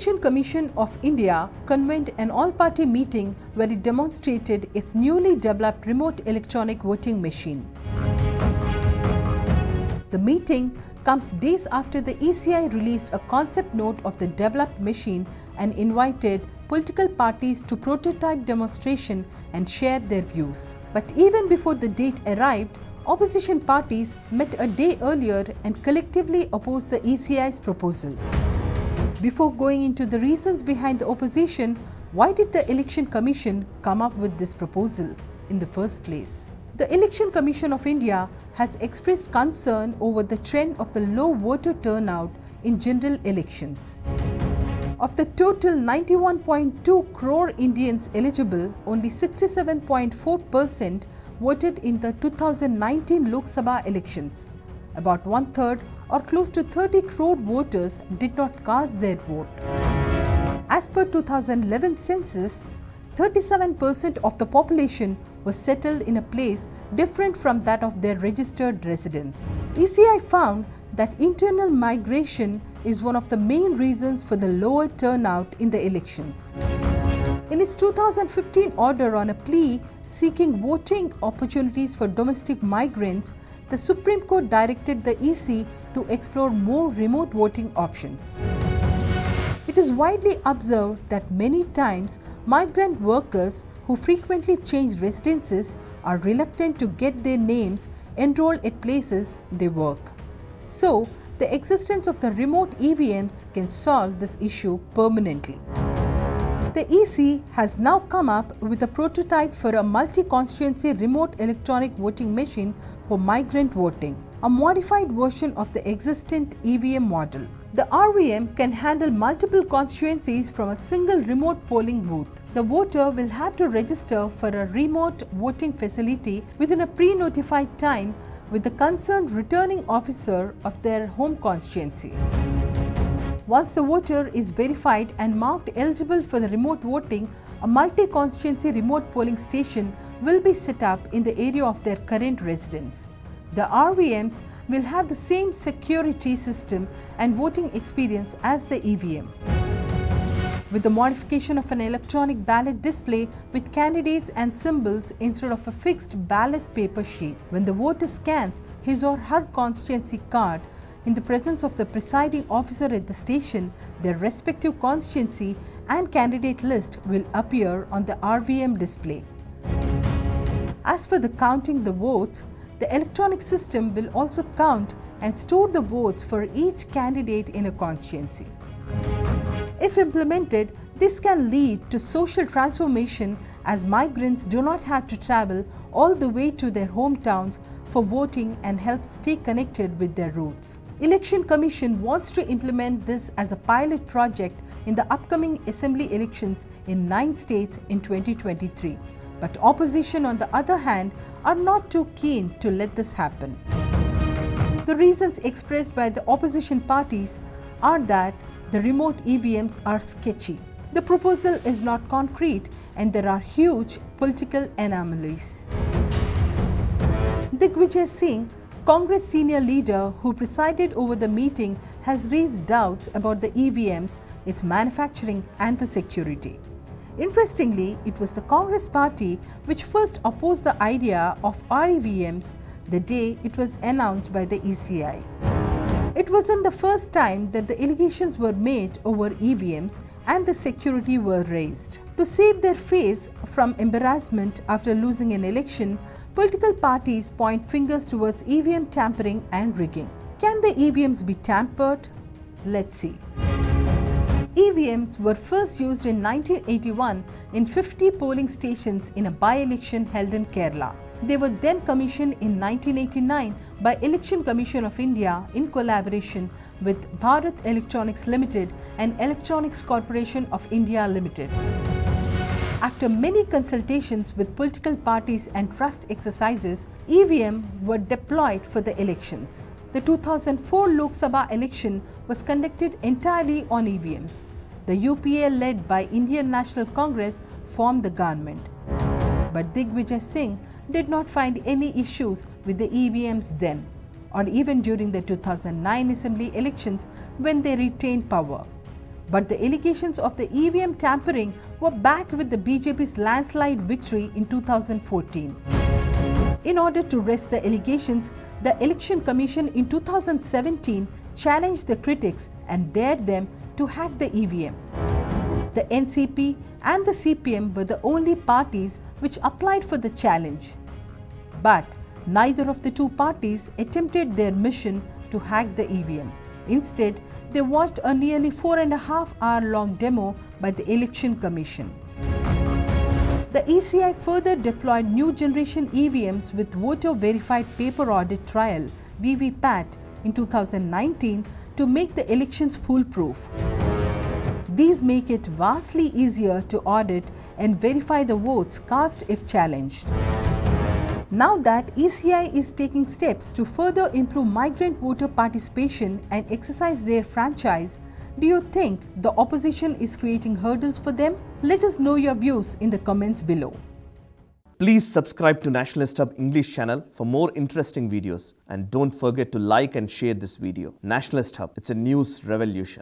Election Commission of India convened an all-party meeting where it demonstrated its newly developed remote electronic voting machine. The meeting comes days after the ECI released a concept note of the developed machine and invited political parties to prototype demonstration and share their views. But even before the date arrived, opposition parties met a day earlier and collectively opposed the ECI's proposal. Before going into the reasons behind the opposition, why did the Election Commission come up with this proposal in the first place? The Election Commission of India has expressed concern over the trend of the low voter turnout in general elections. Of the total 91.2 crore Indians eligible, only 67.4% voted in the 2019 Lok Sabha elections. About one-third or close to 30 crore voters did not cast their vote. As per 2011 census, 37% of the population was settled in a place different from that of their registered residence. ECI found that internal migration is one of the main reasons for the lower turnout in the elections. In its 2015 order on a plea seeking voting opportunities for domestic migrants, the Supreme Court directed the EC to explore more remote voting options. It is widely observed that many times migrant workers who frequently change residences are reluctant to get their names enrolled at places they work. So, the existence of the remote EVMs can solve this issue permanently. The EC has now come up with a prototype for a multi-constituency remote electronic voting machine for migrant voting, a modified version of the existing EVM model. The RVM can handle multiple constituencies from a single remote polling booth. The voter will have to register for a remote voting facility within a pre-notified time with the concerned returning officer of their home constituency. Once the voter is verified and marked eligible for the remote voting, a multi-constituency remote polling station will be set up in the area of their current residence. The RVMs will have the same security system and voting experience as the EVM. With the modification of an electronic ballot display with candidates and symbols instead of a fixed ballot paper sheet, when the voter scans his or her constituency card, in the presence of the presiding officer at the station, their respective constituency and candidate list will appear on the RVM display. As for the counting the votes, the electronic system will also count and store the votes for each candidate in a constituency. If implemented, this can lead to social transformation as migrants do not have to travel all the way to their hometowns for voting and help stay connected with their roots. Election Commission wants to implement this as a pilot project in the upcoming assembly elections in 9 states in 2023. But opposition, on the other hand, are not too keen to let this happen. The reasons expressed by the opposition parties are that the remote EVMs are sketchy. The proposal is not concrete and there are huge political anomalies. Digvijay Singh, Congress senior leader who presided over the meeting, has raised doubts about the EVMs, its manufacturing and the security. Interestingly, it was the Congress party which first opposed the idea of REVMs the day it was announced by the ECI. It wasn't the first time that the allegations were made over EVMs and the security were raised. To save their face from embarrassment after losing an election, political parties point fingers towards EVM tampering and rigging. Can the EVMs be tampered? Let's see. EVMs were first used in 1981 in 50 polling stations in a by-election held in Kerala. They were then commissioned in 1989 by Election Commission of India in collaboration with Bharat Electronics Limited and Electronics Corporation of India Limited. After many consultations with political parties and trust exercises, EVM were deployed for the elections. The 2004 Lok Sabha election was conducted entirely on EVMs. The UPA led by Indian National Congress formed the government. But Digvijay Singh did not find any issues with the EVMs then, or even during the 2009 assembly elections when they retained power. But the allegations of the EVM tampering were back with the BJP's landslide victory in 2014. In order to wrest the allegations, the Election Commission in 2017 challenged the critics and dared them to hack the EVM. The NCP and the CPM were the only parties which applied for the challenge. But neither of the two parties attempted their mission to hack the EVM. Instead, they watched a nearly 4.5-hour-long demo by the Election Commission. The ECI further deployed new generation EVMs with voter verified paper audit trial (VVPAT) in 2019 to make the elections foolproof. These make it vastly easier to audit and verify the votes cast if challenged. Now that ECI is taking steps to further improve migrant voter participation and exercise their franchise, do you think the opposition is creating hurdles for them? Let us know your views in the comments below. Please subscribe to Nationalist Hub English channel for more interesting videos, and don't forget to like and share this video. Nationalist Hub, it's a news revolution.